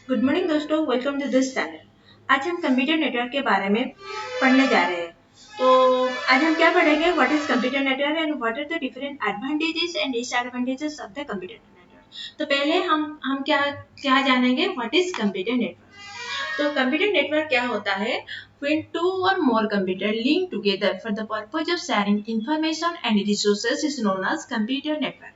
Good morning दोस्तों, welcome to this channel. आज हम कंप्यूटर नेटवर्क के बारे में पढ़ने जा रहे हैं। तो आज हम क्या पढ़ेंगे? What is computer network and what are the different advantages and disadvantages of the computer network. तो पहले हम क्या क्या जानेंगे? What is computer network. तो कंप्यूटर नेटवर्क क्या होता है? When two or more computer link together for the purpose of sharing information and resources is known as computer network।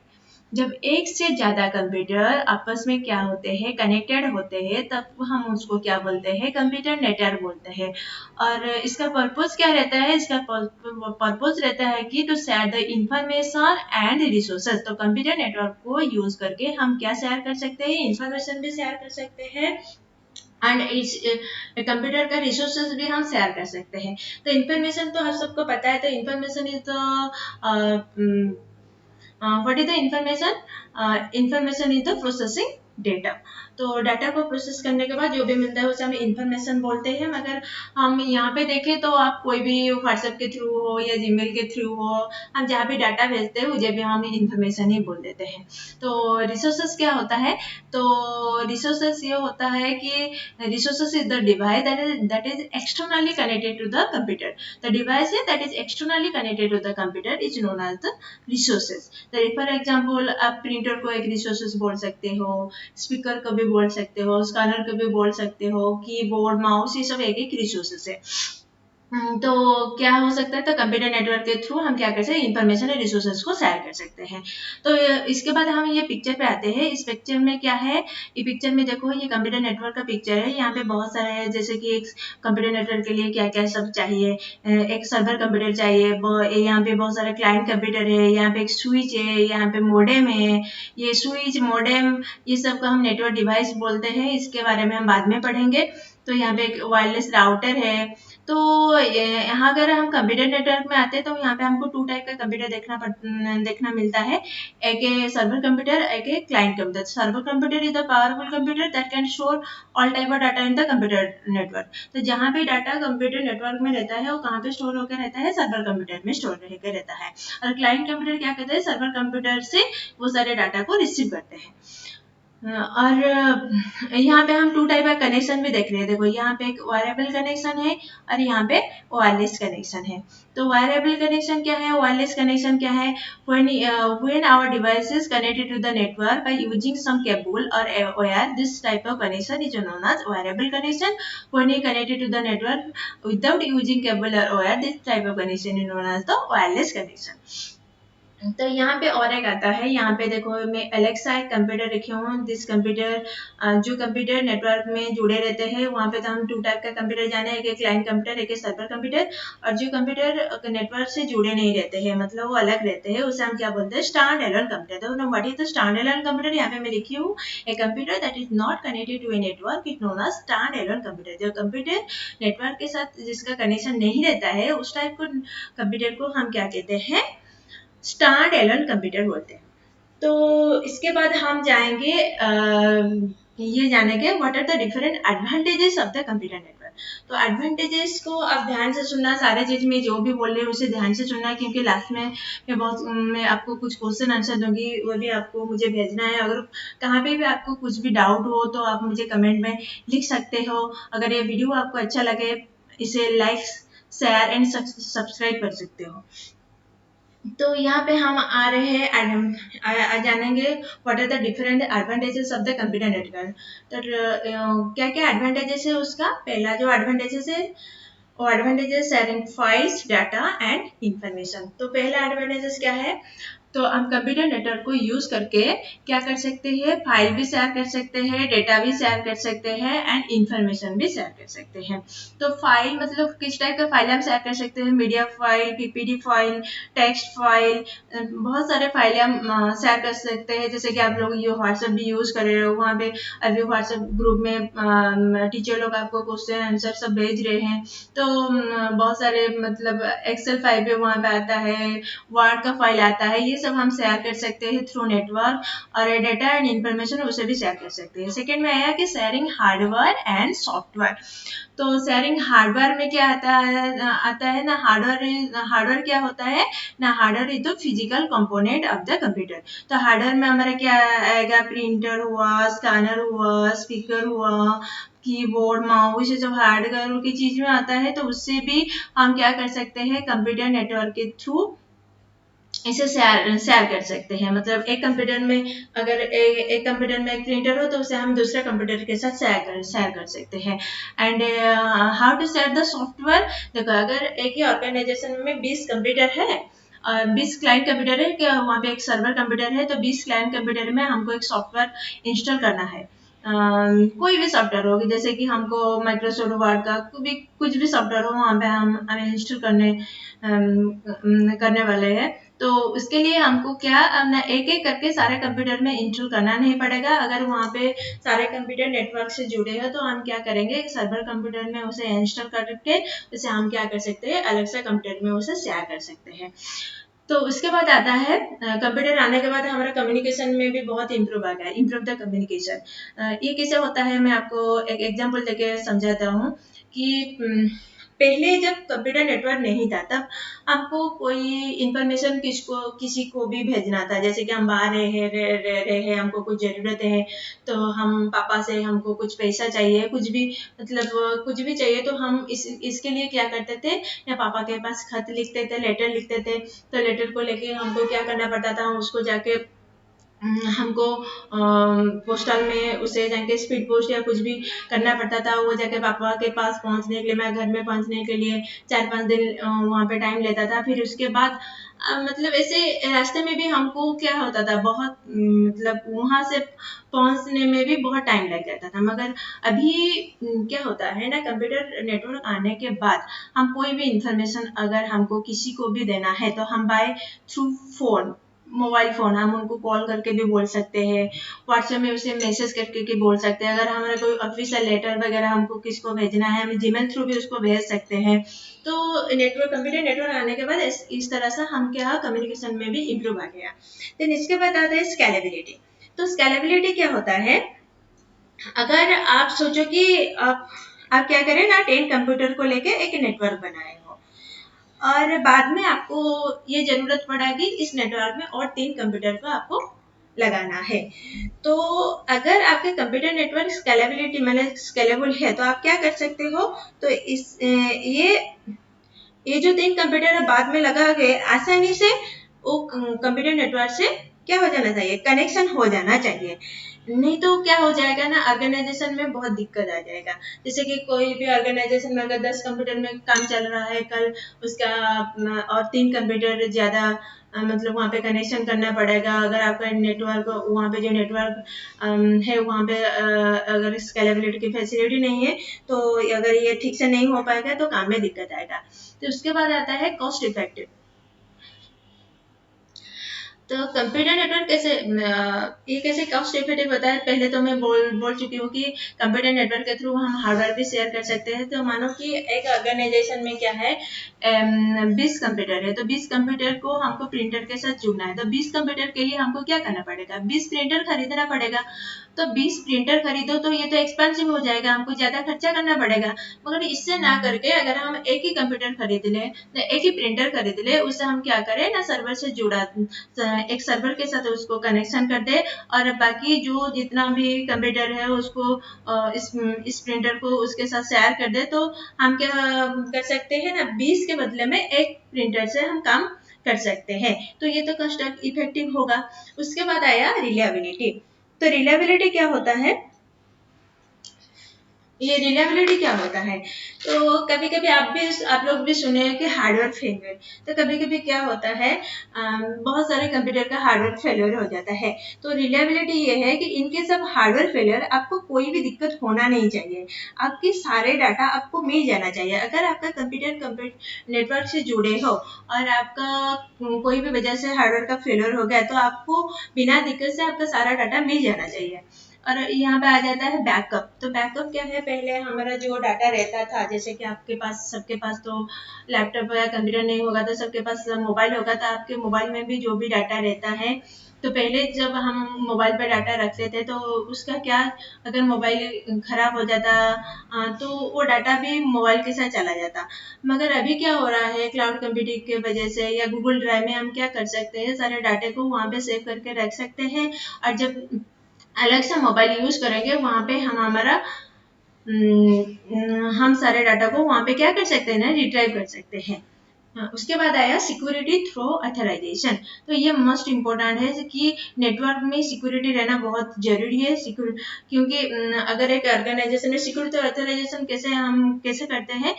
जब एक से ज्यादा कंप्यूटर आपस में क्या होते हैं, कनेक्टेड होते हैं, तब हम उसको क्या बोलते हैं? कंप्यूटर नेटवर्क बोलते हैं। और इसका पर्पस क्या रहता है? इसका पर्पस रहता है कि to share the information and resources. तो कंप्यूटर नेटवर्क को यूज करके हम क्या शेयर कर सकते हैं? इंफॉर्मेशन भी शेयर कर सकते हैं एंड इस कंप्यूटर का रिसोर्सेज भी हम शेयर कर सकते हैं। तो इन्फॉर्मेशन तो हम सबको पता है। तो information is the what is the information? Information is the processing data। तो डाटा को प्रोसेस करने के बाद जो भी मिलता है उसे हम इंफॉर्मेशन बोलते हैं। मगर हम यहाँ पे देखें तो आप कोई भी व्हाट्सएप के थ्रू हो या जीमेल के थ्रू हो, हम जहाँ भी डाटा भेजते हैं उसे भी हम इंफॉर्मेशन ही बोल देते हैं। तो रिसोर्सेस क्या होता है? तो रिसोर्सेस ये होता है कि resources is the device that is externally connected to the computer। the device that is externally connected to the computer is known as the resources। तो फॉर एग्जाम्पल आप प्रिंटर को एक रिसोर्सेस बोल सकते हो, स्पीकर को भी बोल सकते हो, स्कैनर को भी बोल सकते हो, कीबोर्ड, माउस, ये सब एक एक रिसोर्सेस है। तो क्या हो सकता है? तो कंप्यूटर नेटवर्क के थ्रू हम क्या कर सकते हैं? इंफॉर्मेशन और रिसोर्सेज को शेयर कर सकते हैं। तो इसके बाद हम ये पिक्चर पे आते हैं। इस पिक्चर में क्या है? ये पिक्चर में देखो, ये कंप्यूटर नेटवर्क का पिक्चर है। यहाँ पे बहुत सारे है, जैसे कि एक कंप्यूटर नेटवर्क के लिए क्या क्या सब चाहिए। एक सर्वर कंप्यूटर चाहिए, यहाँ पे बहुत सारे क्लाइंट कंप्यूटर है, यहाँ पे एक स्विच है, यहाँ पे मोडेम है। ये स्विच, मोडेम, ये सब को हम नेटवर्क डिवाइस बोलते हैं। इसके बारे में हम बाद में पढ़ेंगे। तो यहाँ पे एक वायरलेस राउटर है। तो यहाँ अगर हम कंप्यूटर नेटवर्क में आते हैं तो यहाँ पे हमको टू टाइप का कंप्यूटर देखना मिलता है। एक सर्वर कंप्यूटर, एक client computer. Server computer is the powerful computer that can store all type of data in the computer network. तो जहाँ भी डाटा कंप्यूटर नेटवर्क में रहता है वो कहाँ पे स्टोर होकर रहता है? सर्वर कंप्यूटर में स्टोर होकर रहता है। और क्लाइंट कंप्यूटर क्या करते हैं? सर्वर कंप्यूटर से वो सारे डाटा को रिसीव करते हैं। और यहाँ पे हम टू टाइप का कनेक्शन भी देख रहे हैं। देखो, यहाँ पे एक वायरेबल कनेक्शन है और यहाँ पे वायरलेस कनेक्शन है। तो वायरेबल कनेक्शन क्या है? वायरलेस कनेक्शन क्या है? when our device is connected to the network by using some cable or wire, this type of connection is known as variable connection। when you connected to the network without using cable or wire, this type of connection is known as the wireless connection। तो यहाँ पे और एक आता है। यहाँ पे देखो, मैं एलेक्सा एक कंप्यूटर रखी हूँ। दिस कंप्यूटर, जो कंप्यूटर नेटवर्क में जुड़े रहते हैं वहाँ पे तो हम टू टाइप का कंप्यूटर जाने, एक क्लाइंट कंप्यूटर, एक सर्वर कंप्यूटर। और जो कंप्यूटर नेटवर्क से जुड़े नहीं रहते हैं, मतलब वो अलग रहते हैं, उसे हम क्या बोलते हैं? Standalone computer. तो what is the standalone computer? यहाँ पे मैं लिखी हूँ, a computer that is not connected to a network is known as standalone computer. जो कंप्यूटर नेटवर्क के साथ जिसका कनेक्शन नहीं रहता है, उस टाइप को कंप्यूटर को हम क्या कहते हैं? स्टैंड एलोन कंप्यूटर बोलते हैं। तो इसके बाद हम जाएंगे ये जानेंगे what are the different advantages of the computer network. तो एडवांटेजेस को आप ध्यान से सुनना। सारे चीज में जो भी बोल रही हूँ उसे ध्यान से सुनना, क्योंकि लास्ट में मैं आपको कुछ क्वेश्चन आंसर दूंगी, वो भी आपको मुझे भेजना है। अगर कहाँ पे भी आपको कुछ भी डाउट हो तो आप मुझे कमेंट में लिख सकते हो। अगर ये वीडियो आपको अच्छा लगे, इसे लाइक, शेयर एंड सब्सक्राइब कर सकते हो। तो यहाँ पे हम आ रहे हैं, जानेंगे what are the different advantages of the computer network. तो क्या क्या एडवांटेजेस है उसका? पहला जो एडवांटेजेस है वो advantages sharing files, data and information. तो पहला एडवांटेजेस क्या है? तो हम कंप्यूटर नेटवर्क को यूज करके क्या कर सकते हैं? फाइल भी शेयर कर सकते हैं, डेटा भी शेयर कर सकते हैं एंड इंफॉर्मेशन भी शेयर कर सकते हैं। तो फाइल मतलब किस टाइप का फाइल हम शेयर कर सकते हैं? Media file, PPD file, text file, बहुत सारे फाइल हम शेयर कर सकते हैं। जैसे कि आप लोग ये व्हाट्सएप भी यूज कर रहे हो, वहाँ पे अभी व्हाट्सएप ग्रुप में टीचर लोग आपको क्वेश्चन आंसर सब भेज रहे हैं। तो बहुत सारे मतलब एक्सेल फाइल भी वहाँ पे आता है, वर्ड का फाइल आता है, ये सब हम शेयर कर सकते हैं थ्रू नेटवर्क, और डेटा एंड इन्फॉर्मेशन उसे भी शेयर कर सकते हैं। सेकेंड में आया कि शेयरिंग हार्डवेयर एंड सॉफ्टवेयर। तो शेयरिंग हार्डवेयर में क्या आता है ना, हार्डवेयर क्या होता है ना, hardware is the physical component of the computer. तो हार्डवेयर में हमारा क्या आएगा, प्रिंटर हुआ, स्कैनर हुआ, स्पीकर हुआ, कीबोर्ड, माउस, ये सब हार्डवेयर की चीज में आता है। तो उससे भी हम क्या कर सकते हैं, कंप्यूटर नेटवर्क के थ्रू इसे शेयर कर सकते हैं। मतलब एक कंप्यूटर में अगर एक कंप्यूटर में एक प्रिंटर हो तो उसे हम दूसरे कंप्यूटर के साथ शेयर कर सकते हैं। And how to share the software. देखो, अगर एक ही ऑर्गेनाइजेशन में 20 कंप्यूटर है, 20 क्लाइंट कंप्यूटर है, क्या वहाँ पे एक सर्वर कंप्यूटर है, तो 20 क्लाइंट कंप्यूटर में हमको एक सॉफ्टवेयर इंस्टॉल करना है। कोई भी सॉफ्टवेयर होगी, जैसे कि हमको माइक्रोसॉफ्ट वर्ड का कुछ भी सॉफ्टवेयर हो, वहाँ पे हम इंस्टॉल करने वाले हैं। तो उसके लिए हमको क्या एक एक करके सारे कंप्यूटर में इंस्टॉल करना नहीं पड़ेगा। अगर वहाँ पे सारे कंप्यूटर नेटवर्क से जुड़े हैं तो हम क्या करेंगे, सर्वर कंप्यूटर में उसे इंस्टॉल करके उसे हम क्या कर सकते हैं, अलग से कंप्यूटर में उसे शेयर कर सकते हैं। तो उसके बाद आता है कंप्यूटर आने के बाद हमारा कम्युनिकेशन में भी बहुत इम्प्रूव आ गया, इम्प्रूव द कम्युनिकेशन। ये कैसे होता है, मैं आपको एक एग्जांपल देके समझाता हूँ कि पहले जब कंप्यूटर नेटवर्क नहीं था तब हमको कोई इंफॉर्मेशन किसी को भी भेजना था, जैसे कि हम बाहर रहे हैं, हमको कुछ जरूरत है, तो हम पापा से हमको कुछ पैसा चाहिए, कुछ भी मतलब कुछ भी चाहिए, तो हम इसके लिए क्या करते थे, या पापा के पास खत लिखते थे, लेटर लिखते थे। तो लेटर को लेके हमको क्या करना पड़ता था, उसको जाके हमको पोस्टल में उसे जाके स्पीड पोस्ट या कुछ भी करना पड़ता था। वो जाके पापा के पास पहुंचने के लिए, मैं घर में पहुंचने के लिए 4-5 दिन वहाँ पे टाइम लेता था। फिर उसके बाद मतलब ऐसे रास्ते में भी हमको क्या होता था, बहुत मतलब वहाँ से पहुंचने में भी बहुत टाइम लग जाता था। मगर अभी क्या होता है ना, कंप्यूटर नेटवर्क आने के बाद हम कोई भी इंफॉर्मेशन अगर हमको किसी को भी देना है तो हम by through phone, mobile phone, हम उनको कॉल करके भी बोल सकते हैं, व्हाट्सएप में उसे मैसेज करके भी बोल सकते हैं। अगर हमारा कोई ऑफिशियल लेटर वगैरह हमको किसको भेजना है, हम जीमेल थ्रू भी उसको भेज सकते हैं। तो कंप्यूटर नेटवर्क आने के बाद इस तरह से हम क्या, कम्युनिकेशन में भी इम्प्रूव आ गया। देन इसके बाद आता है स्केलेबिलिटी। तो स्केलेबिलिटी क्या होता है, अगर आप सोचो कि आप क्या करें ना, 10 कंप्यूटर को लेके एक नेटवर्क बनाए हो, और बाद में आपको ये जरूरत पड़ा कि इस नेटवर्क में और 3 कंप्यूटर को आपको लगाना है। तो अगर आपके कंप्यूटर नेटवर्क स्केलेबिलिटी मतलब स्केलेबल है तो आप क्या कर सकते हो, तो ये जो 3 कंप्यूटर है बाद में लगा के आसानी से वो कंप्यूटर नेटवर्क से क्या हो जाना चाहिए, कनेक्शन हो जाना चाहिए। नहीं तो क्या हो जाएगा ना, ऑर्गेनाइजेशन में बहुत दिक्कत आ जाएगा। जैसे कि कोई भी ऑर्गेनाइजेशन में अगर 10 कंप्यूटर में काम चल रहा है, कल उसका और 3 कंप्यूटर ज्यादा मतलब वहाँ पे कनेक्शन करना पड़ेगा। अगर आपका नेटवर्क, वहाँ पे जो नेटवर्क है वहाँ पे अगर स्केलेबिलिटी की फैसिलिटी नहीं है तो अगर ये ठीक से नहीं हो पाएगा तो काम में दिक्कत आएगा। तो उसके बाद आता है कॉस्ट इफेक्टिव। तो कंप्यूटर नेटवर्क कैसे ये कैसे कॉस्ट इफेक्टिव होता है, पहले तो मैं बोल चुकी हूँ कि कंप्यूटर नेटवर्क के थ्रू हम हार्डवेयर भी शेयर कर सकते हैं। तो मानो कि एक ऑर्गेनाइजेशन में क्या है, 20 कंप्यूटर है, तो 20 कंप्यूटर को हमको प्रिंटर के साथ जुड़ना है। तो 20 कंप्यूटर के लिए हमको क्या करना पड़ेगा, 20 प्रिंटर खरीदना पड़ेगा। तो 20 प्रिंटर खरीदो तो ये तो एक्सपेंसिव हो जाएगा, हमको ज्यादा खर्चा करना पड़ेगा। मगर इससे ना करके अगर हम एक ही कंप्यूटर खरीद लें, एक ही प्रिंटर खरीद ले, उससे हम क्या करें ना, सर्वर से जुड़ा, एक सर्वर के साथ उसको कनेक्शन कर दे, और बाकी जो जितना भी कंप्यूटर है उसको इस प्रिंटर को उसके साथ शेयर कर दे। तो हम क्या कर सकते हैं ना, 20 के बदले में एक प्रिंटर से हम काम कर सकते हैं। तो ये तो कॉस्ट इफेक्टिव होगा। उसके बाद आया रिलायबिलिटी। तो रिलायबिलिटी क्या होता है, ये रिलायबिलिटी क्या होता है, तो कभी कभी आप लोग भी सुने हैं कि हार्डवेयर फेलियर। तो कभी कभी क्या होता है, बहुत सारे कंप्यूटर का हार्डवेयर फेलियर हो जाता है। तो रिलायबिलिटी ये है कि इनके सब हार्डवेयर फेलियर आपको कोई भी दिक्कत होना नहीं चाहिए, आपके सारे डाटा आपको मिल जाना चाहिए। अगर आपका कंप्यूटर नेटवर्क से जुड़े हो और आपका कोई भी वजह से हार्डवेयर का फेलियर हो गया तो आपको बिना दिक्कत से आपका सारा डाटा मिल जाना चाहिए। और यहाँ पे आ जाता है बैकअप। तो बैकअप क्या है, पहले हमारा जो डाटा रहता था, जैसे कि आपके पास, सबके पास तो लैपटॉप या कंप्यूटर नहीं होगा, तो सबके पास मोबाइल होगा, तो आपके मोबाइल में भी जो भी डाटा रहता है, तो पहले जब हम मोबाइल पर डाटा रखते थे तो उसका क्या, अगर मोबाइल खराब हो जाता तो वो डाटा भी मोबाइल के साथ चला जाता। मगर अभी क्या हो रहा है, क्लाउड कंप्यूटिंग के वजह से या गूगल ड्राइव में हम क्या कर सकते हैं, सारे डाटे को वहाँ पे सेव करके रख सकते हैं, और जब अलग से मोबाइल यूज करेंगे वहाँ पे हम हमारा हम सारे डाटा को वहाँ पे क्या कर सकते हैं ना, रिट्राइव कर सकते हैं। उसके बाद आया सिक्योरिटी थ्रू अथराइजेशन। तो ये मोस्ट इम्पोर्टेंट है कि नेटवर्क में सिक्योरिटी रहना बहुत जरूरी है। क्योंकि अगर एक ऑर्गेनाइजेशन में सिक्योरिटी अथराइजेशन कैसे करते हैं,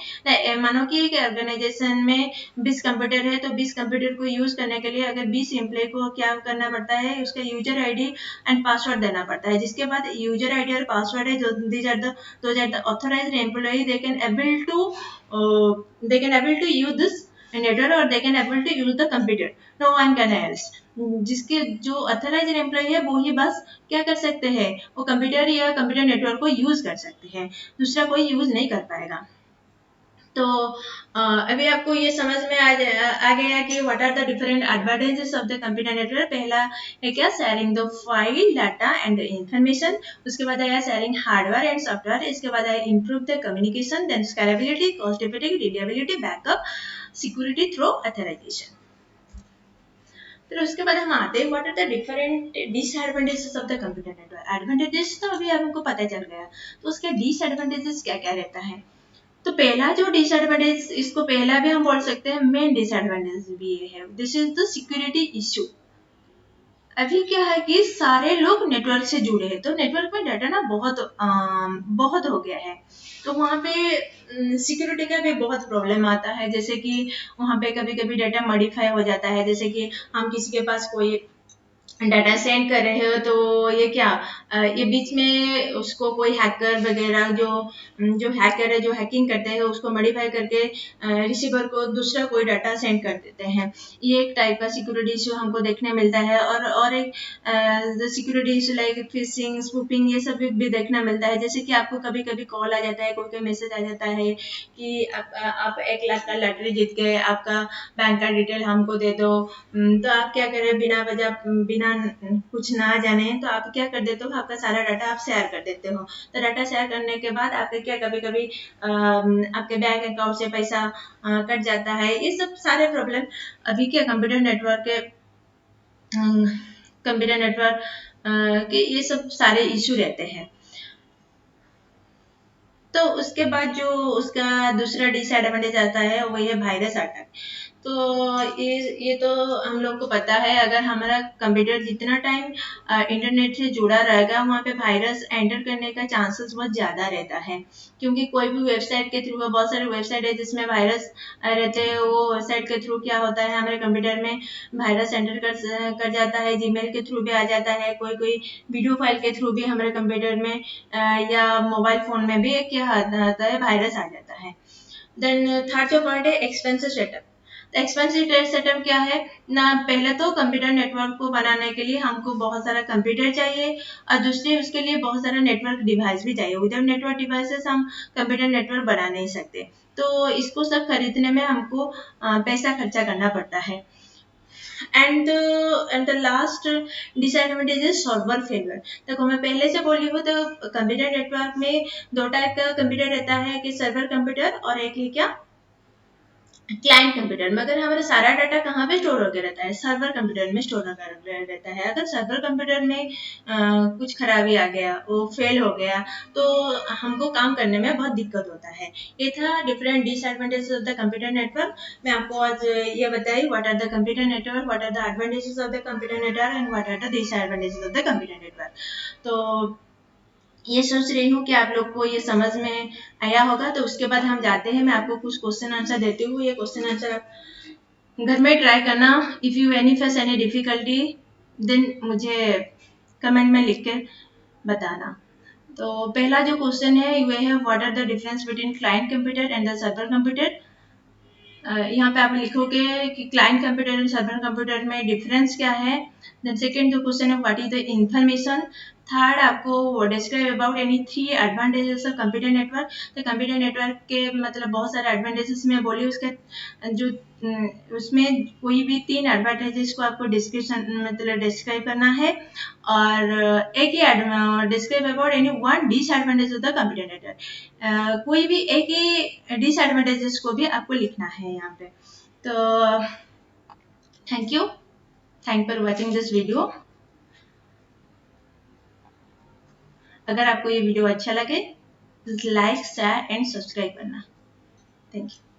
मानो कि एक ऑर्गेनाइजेशन में 20 कंप्यूटर है, तो 20 कंप्यूटर को यूज करने के लिए अगर 20 एम्प्लॉय को क्या करना पड़ता है, उसका यूजर आईडी एंड पासवर्ड देना पड़ता है, जिसके बाद यूजर आईडी और पासवर्ड है जो those are the authorized employee, they can able to use this network, or they can able to use the computer, no one can else। जिसके जो अथराइज्ड एम्प्लॉय है वो ही बस क्या कर सकते हैं, वो कंप्यूटर या कंप्यूटर नेटवर्क को यूज कर सकते हैं, दूसरा कोई यूज नहीं कर पाएगा। तो अभी आपको ये समझ में आ गया कि what are the different advantages of the computer network. पहला है क्या, sharing the file data and information. उसके बाद आया शेयरिंग हार्डवेयर एंड सॉफ्टवेयर। इसके बाद आया improve the communication, then scalability, cost effective, reliability, backup, security through authorisation. फिर उसके बाद हम आते हैं what are the different disadvantages of the computer network. Advantages तो अभी हमको पता चल गया, तो उसके डिसएडवांटेजेस क्या क्या रहता है। तो पहला जो डिसएडवांटेज, इसको पहला भी हम बोल सकते हैं, मेन डिसएडवांटेज भी ये है, this is the security issue. अभी क्या है कि सारे लोग नेटवर्क से जुड़े हैं, तो नेटवर्क में डाटा ना बहुत हो गया है, तो वहाँ पे सिक्योरिटी का भी बहुत प्रॉब्लम आता है। जैसे कि वहाँ पे कभी कभी डाटा मॉडिफाई हो जाता है, जैसे कि हम किसी के पास कोई डाटा सेंड कर रहे हो, तो ये क्या, ये बीच में उसको कोई हैकर वगैरह जो हैकर है, जो हैकिंग करते हैं, उसको मॉडिफाई करके रिसीवर को दूसरा कोई डाटा सेंड कर देते हैं। ये एक टाइप का सिक्योरिटी इशू हमको देखने मिलता है। और एक सिक्योरिटी इशू लाइक फिशिंग, स्पूपिंग, ये सब भी देखना मिलता है। जैसे कि आपको कभी कभी कॉल आ जाता है, कोई मैसेज आ जाता है कि आप 1 लाख का लॉटरी जीत गए, आपका बैंक का डिटेल हमको दे दो। तो आप क्या करें, बिना वजह, बिना कुछ ना जाने, तो आप क्या कर देते हो, आपका सारा डाटा आप शेयर कर देते हो। तो डाटा शेयर करने के बाद आपके क्या, कभी कभी आपके बैंक अकाउंट से पैसा कट जाता है। ये सब सारे प्रॉब्लम अभी के कंप्यूटर नेटवर्क के ये सब सारे इशू रहते हैं। तो उसके बाद जो उसका दूसरा डिसएडवांटेज आता है वो ये वायरस अटैक। तो ये तो हम लोग को पता है, अगर हमारा कंप्यूटर जितना टाइम इंटरनेट से जुड़ा रहेगा, वहाँ पे वायरस एंटर करने का चांसेस बहुत ज़्यादा रहता है। क्योंकि कोई भी वेबसाइट के थ्रू, बहुत सारे वेबसाइट है जिसमें वायरस रहते हैं, वो वेबसाइट के थ्रू क्या होता है, हमारे कंप्यूटर में वायरस एंटर कर जाता है, जीमेल के थ्रू भी आ जाता है, कोई कोई वीडियो फाइल के थ्रू भी हमारे कंप्यूटर में या मोबाइल फोन में भी क्या आता है, वायरस आ जाता है। देन थर्ड जो पॉइंट है, एक्सपेंसिव सेटअप। तो एक्सपेंसिव सेटअप क्या है ना, पहले तो कंप्यूटर नेटवर्क को बनाने के लिए हमको बहुत सारा कंप्यूटर चाहिए, और दूसरे उसके लिए बहुत सारा नेटवर्क डिवाइस भी चाहिए। विदाउट नेटवर्क डिवाइसेस हम कंप्यूटर नेटवर्क बना नहीं सकते। तो इसको सब खरीदने में हमको पैसा खर्चा करना पड़ता है। And the last disadvantage is server failure. देखो मैं पहले से बोली हूँ, तो कंप्यूटर नेटवर्क में 2 टाइप का कंप्यूटर रहता है, कि सर्वर कंप्यूटर और एक है क्या, क्लाइंट कंप्यूटर। मगर हमारा सारा डाटा कहाँ पे स्टोर होकर रहता है, सर्वर कंप्यूटर में स्टोर होकर रहता है। अगर सर्वर कंप्यूटर में कुछ खराबी आ गया, वो फेल हो गया, तो हमको काम करने में बहुत दिक्कत होता है। ये था different disadvantages of the computer network. मैं आपको आज ये बताई what are the computer network, what are the advantages of the computer network and what are the disadvantages of the computer network. तो ये सोच रही हूँ कि आप लोग को ये समझ में आया होगा। तो उसके बाद हम जाते हैं, मैं आपको कुछ क्वेश्चन आंसर देती हूँ। ये क्वेश्चन आंसर आप घर में ट्राई करना। If you any face any difficulty, then मुझे कमेंट में लिख के बताना। तो पहला जो क्वेश्चन है ये है, what are the difference between client computer and the server computer. यहाँ पे आप लिखोगे कि client computer and server computer में डिफरेंस क्या है। देन सेकंड जो क्वेश्चन है, what is the information. Third आपको describe about any 3 advantages of computer network. तो कंप्यूटर नेटवर्क के मतलब बहुत सारे एडवांटेजेस मैं बोली, उसके जो उसमें कोई भी 3 एडवांटेजेस को आपको डिस्क्रिप्शन मतलब डिस्क्राइब करना है, और एक ही describe about any 1 disadvantage of the computer network. कोई भी एक ही डिसएडवांटेजेस को भी आपको लिखना है यहाँ पे। तो thank you for watching this video. अगर आपको ये वीडियो अच्छा लगे तो लाइक शेयर एंड सब्सक्राइब करना। Thank you.